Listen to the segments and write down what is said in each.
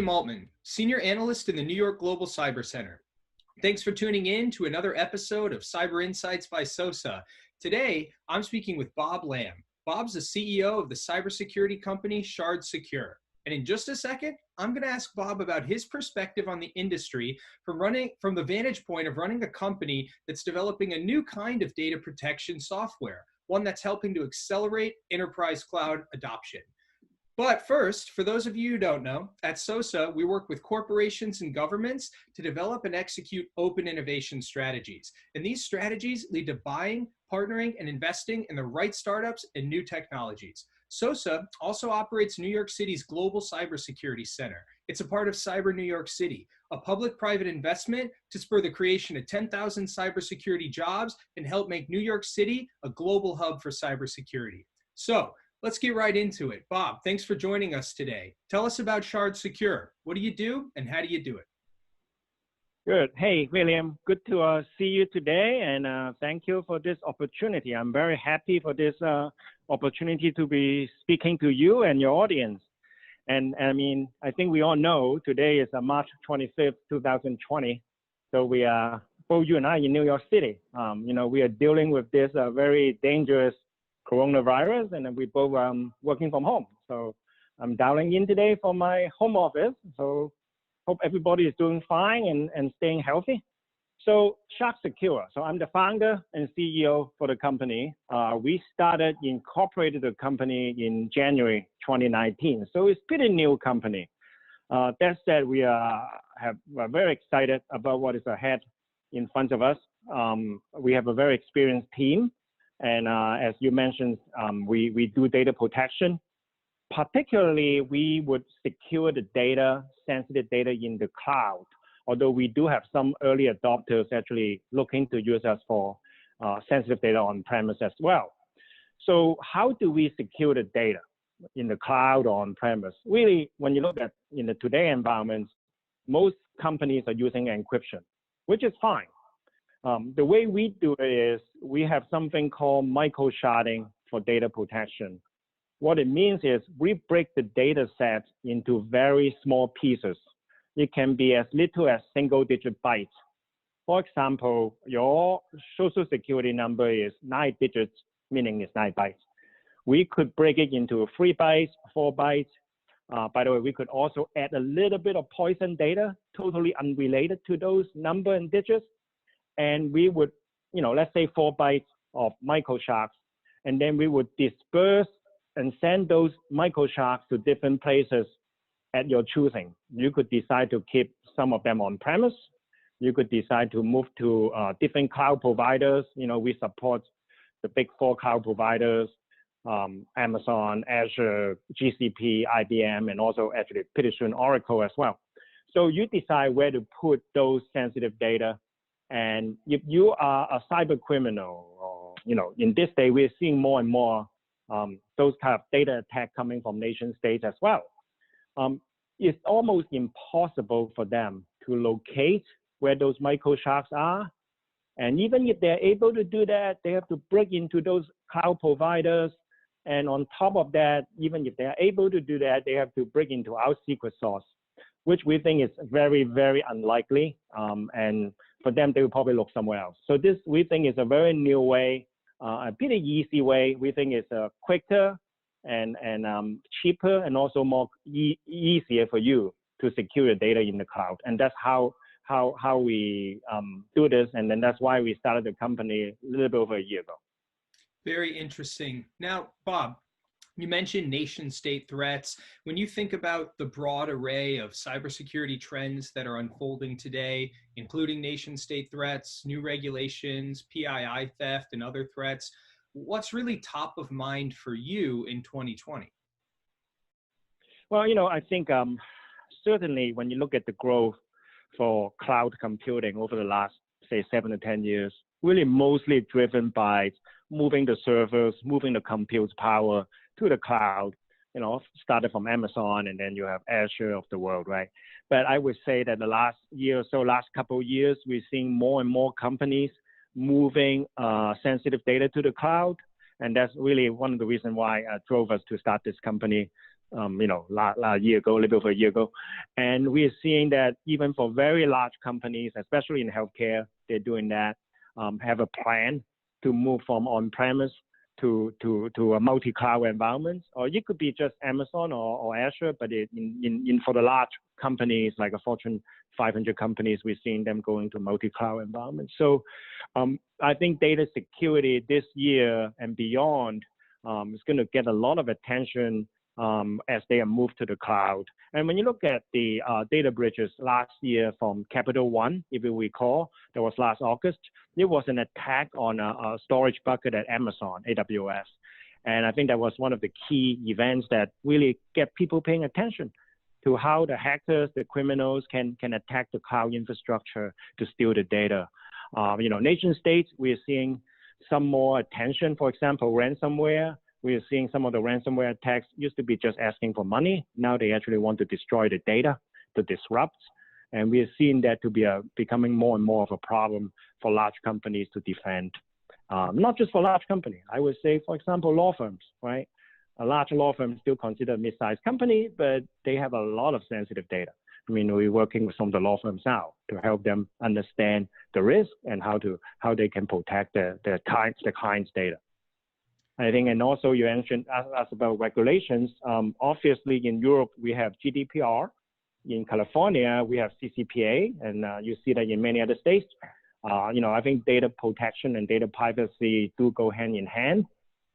William Altman, Senior Analyst in the New York Global Cyber Center. Thanks for tuning in to another episode of Cyber Insights by SOSA. Today, I'm speaking with Bob Lamb. Bob's the CEO of the cybersecurity company ShardSecure. And in just a second, I'm going to ask Bob about his perspective on the industry from the vantage point of running a company that's developing a new kind of data protection software, one that's helping to accelerate enterprise cloud adoption. But first, for those of you who don't know, at SOSA, we work with corporations and governments to develop and execute open innovation strategies. And these strategies lead to buying, partnering, and investing in the right startups and new technologies. SOSA also operates New York City's Global Cybersecurity Center. It's a part of Cyber New York City, a public-private investment to spur the creation of 10,000 cybersecurity jobs and help make New York City a global hub for cybersecurity. So, let's get right into it. Bob, thanks for joining us today. Tell us about ShardSecure. What do you do and how do you do it? Good. Hey, William, good to see you today, and thank you for this opportunity. I'm very happy for this opportunity to be speaking to you and your audience. And I mean, I think we all know today is March 25th, 2020. So we are, both you and I, in New York City. We are dealing with this very dangerous coronavirus, and we both working from home. So I'm dialing in today from my home office. So hope everybody is doing fine and staying healthy. So ShardSecure. So I'm the founder and CEO for the company. We incorporated the company in January 2019. So it's a pretty new company. That said, we're very excited about what is ahead in front of us. We have a very experienced team. And as you mentioned, we do data protection. Particularly, we would secure the data, sensitive data in the cloud, although we do have some early adopters actually looking to use us for sensitive data on-premise as well. So how do we secure the data in the cloud or on-premise? Really, when you look at in the today environments, most companies are using encryption, which is fine. The way we do it is we have something called microsharding for data protection. What it means is we break the data set into very small pieces. It can be as little as single-digit bytes. For example, your social security number is 9 digits, meaning it's 9 bytes. We could break it into 3 bytes, 4 bytes. By the way, we could also add a little bit of poison data, totally unrelated to those number and digits. And we would, let's say 4 bytes of microshards, and then we would disperse and send those microshards to different places at your choosing. You could decide to keep some of them on premise. You could decide to move to different cloud providers. We support the big 4 cloud providers, Amazon, Azure, GCP, IBM, and also actually pretty soon Oracle as well. So you decide where to put those sensitive data. And if you are a cyber criminal, or, in this day, we're seeing more and more those kind of data attack coming from nation states as well. It's almost impossible for them to locate where those microshards are. And even if they're able to do that, they have to break into those cloud providers. And on top of that, even if they're able to do that, they have to break into our secret sauce, which we think is very, very unlikely. And for them, they will probably look somewhere else. So this, we think, is a very new way, a pretty easy way. We think it's quicker and cheaper, and also more easier for you to secure your data in the cloud. And that's how we do this. And then that's why we started the company a little bit over a year ago. Very interesting. Now, Bob, you mentioned nation-state threats. When you think about the broad array of cybersecurity trends that are unfolding today, including nation-state threats, new regulations, PII theft, and other threats, what's really top of mind for you in 2020? Well, I think certainly when you look at the growth for cloud computing over the last, say, 7 to 10 years, really mostly driven by moving the servers, moving the compute power to the cloud, started from Amazon, and then you have Azure of the world, right? But I would say that the last year or so, last couple of years, we're seeing more and more companies moving sensitive data to the cloud. And that's really one of the reasons why drove us to start this company last year ago, a little bit over a year ago. And we're seeing that even for very large companies, especially in healthcare, they're doing that, have a plan to move from on-premise to a multi-cloud environment, or it could be just Amazon or Azure, but for the large companies like a Fortune 500 companies, we're seeing them going to multi-cloud environments. So I think data security this year and beyond is going to get a lot of attention as they are moved to the cloud. And when you look at the data breaches last year from Capital One, if you recall, that was last August, it was an attack on a storage bucket at Amazon, AWS. And I think that was one of the key events that really get people paying attention to how the hackers, the criminals can attack the cloud infrastructure to steal the data. Nation states, we're seeing some more attention. For example, ransomware. We are seeing some of the ransomware attacks used to be just asking for money. Now they actually want to destroy the data, to disrupt. And we are seeing that to be becoming more and more of a problem for large companies to defend. Not just for large companies. I would say, for example, law firms, right? A large law firm still considered a mid-sized company, but they have a lot of sensitive data. I mean, we're working with some of the law firms now to help them understand the risk and how they can protect the client's data. I think, and also you mentioned asked about regulations. Obviously, in Europe, we have GDPR. In California, we have CCPA, and you see that in many other states. I think data protection and data privacy do go hand in hand.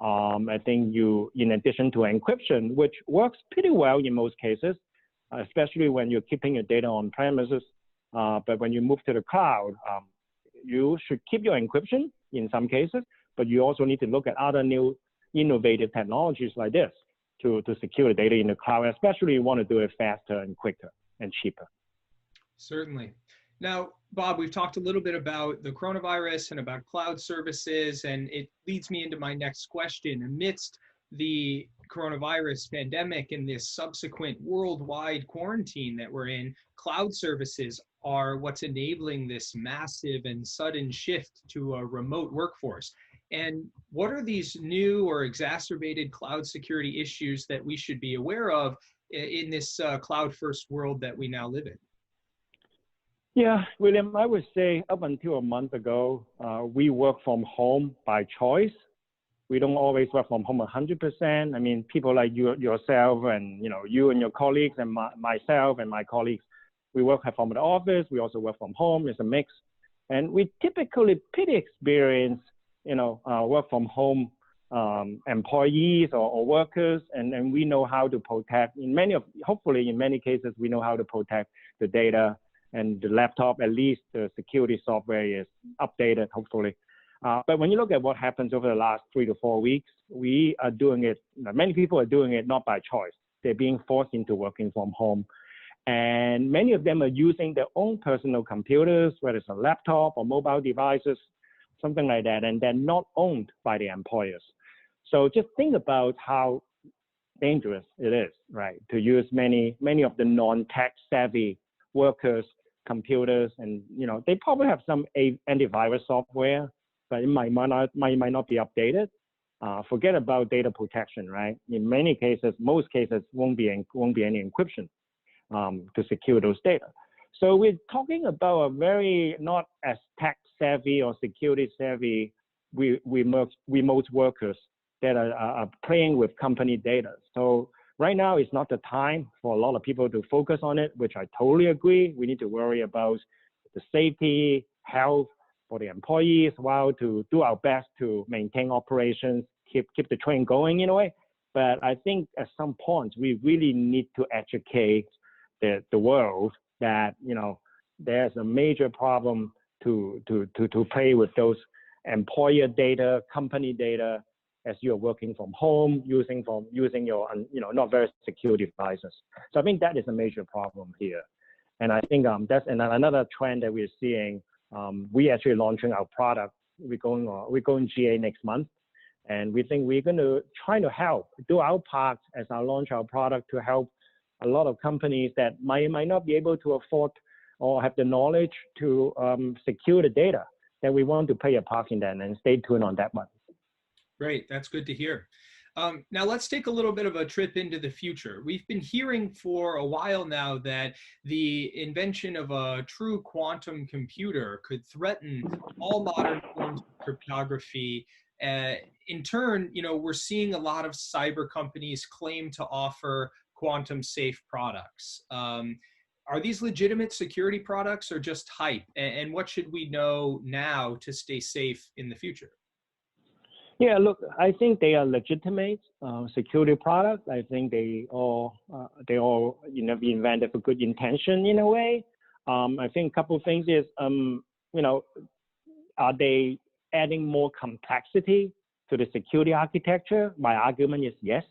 I think in addition to encryption, which works pretty well in most cases, especially when you're keeping your data on premises, but when you move to the cloud, you should keep your encryption in some cases, but you also need to look at other new innovative technologies like this to secure the data in the cloud, especially you want to do it faster and quicker and cheaper. Certainly. Now, Bob, we've talked a little bit about the coronavirus and about cloud services, and it leads me into my next question. Amidst the coronavirus pandemic and this subsequent worldwide quarantine that we're in, cloud services are what's enabling this massive and sudden shift to a remote workforce. And what are these new or exacerbated cloud security issues that we should be aware of in this cloud-first world that we now live in? Yeah, William, I would say up until a month ago, we work from home by choice. We don't always work from home 100%. I mean, people like yourself and you and your colleagues and myself and my colleagues, we work from the office. We also work from home. It's a mix, and we typically pretty experienced work from home employees or workers, and we know how to protect. Hopefully in many cases, we know how to protect the data and the laptop. At least the security software is updated, hopefully. But when you look at what happens over the last 3 to 4 weeks, we are doing it. Many people are doing it not by choice. They're being forced into working from home, and many of them are using their own personal computers, whether it's a laptop or mobile devices, something like that, and they're not owned by the employers. So just think about how dangerous it is, right, to use many of the non-tech savvy workers' computers, and they probably have some antivirus software, but it might not be updated. Forget about data protection, right? In many cases, most cases won't be any encryption to secure those data. So we're talking about a very not as tech savvy or security savvy remote workers that are playing with company data. So right now is not the time for a lot of people to focus on it, which I totally agree. We need to worry about the safety, health for the employees, while to do our best to maintain operations, keep the train going in a way. But I think at some point we really need to educate the world that there's a major problem to play with those employer data, company data, as you're working from home, using your not very secure devices. So I think that is a major problem here, and I think that's another trend that we're seeing. We actually launching our product. We're going GA next month, and we think we're going to try to help do our part as I launch our product to help a lot of companies that might not be able to afford or have the knowledge to secure the data. That we want to play a part in that, and stay tuned on that one. Great, that's good to hear. Now let's take a little bit of a trip into the future. We've been hearing for a while now that the invention of a true quantum computer could threaten all modern forms of cryptography. In turn, we're seeing a lot of cyber companies claim to offer quantum safe products. Are these legitimate security products or just hype? And what should we know now to stay safe in the future? Yeah, look, I think they are legitimate security products. I think they all be invented for good intention in a way. I think a couple of things is, are they adding more complexity to the security architecture? My argument is yes.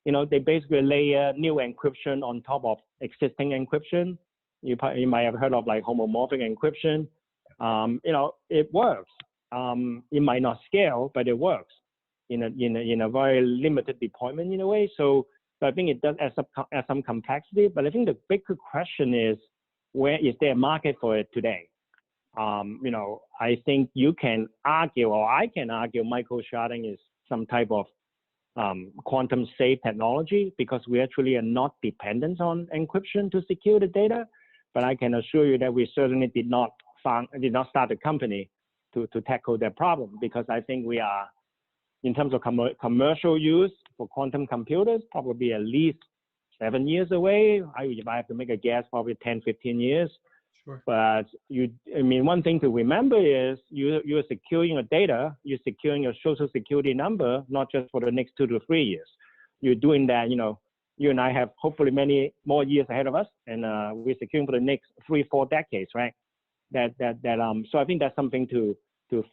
They basically layer new encryption on top of existing encryption. You might have heard of like homomorphic encryption. It works. It might not scale, but it works in a very limited deployment in a way. So I think it does add some complexity. But I think the bigger question is, where is there a market for it today? I think you can argue, or I can argue, microsharding is some type of quantum safe technology because we actually are not dependent on encryption to secure the data. But I can assure you that we certainly did not start a company to tackle that problem, because I think we are, in terms of commercial use for quantum computers, probably at least 7 years away. If I have to make a guess, probably 10, 15 years. Sure. But one thing to remember is you're securing your data, you're securing your social security number, not just for the next 2 to 3 years. You're doing that, you and I have hopefully many more years ahead of us, and we're securing for the next 3-4 decades, right? So I think that's something to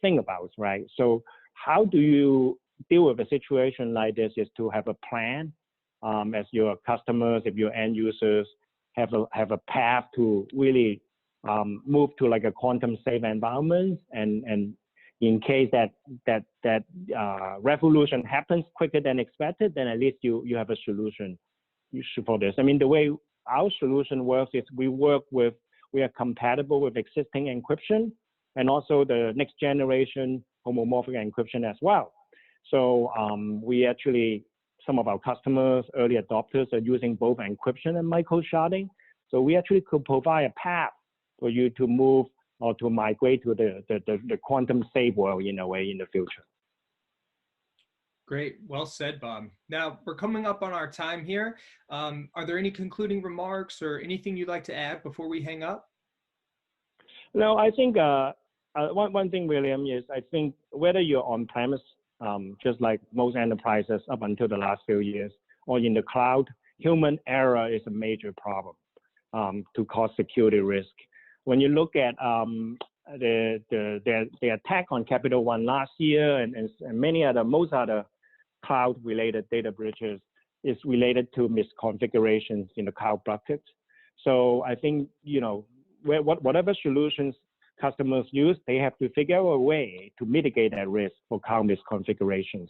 think about, right? So how do you deal with a situation like this is to have a plan as your customers, if your end users have a path to really move to like a quantum safe environment, and in case that revolution happens quicker than expected, then at least you have a solution for this. The way our solution works is we are compatible with existing encryption and also the next generation homomorphic encryption as well. So we actually, some of our customers, early adopters, are using both encryption and microsharding. So we actually could provide a path for you to move or to migrate to the quantum safe world in a way in the future. Great. Well said, Bob. Now, we're coming up on our time here. Are there any concluding remarks or anything you'd like to add before we hang up? No, I think one thing, William, is I think whether you're on-premise, just like most enterprises up until the last few years, or in the cloud, human error is a major problem to cause security risk. When you look at the attack on Capital One last year and most other cloud-related data breaches is related to misconfigurations in the cloud buckets. So I think, whatever solutions customers use, they have to figure out a way to mitigate that risk for cloud misconfigurations.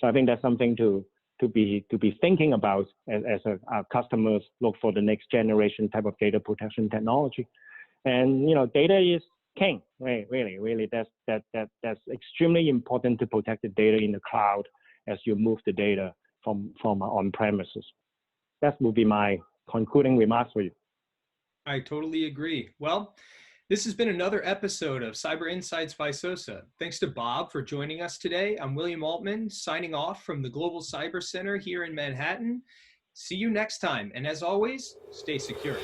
So I think that's something to be thinking about as our customers look for the next generation type of data protection technology. And data is king, right? Really, that's extremely important to protect the data in the cloud as you move the data from on premises. That will be my concluding remarks for you. I totally agree. Well, this has been another episode of Cyber Insights by SOSA. Thanks to Bob for joining us today. I'm William Altman, signing off from the Global Cyber Center here in Manhattan. See you next time. And as always, stay secure.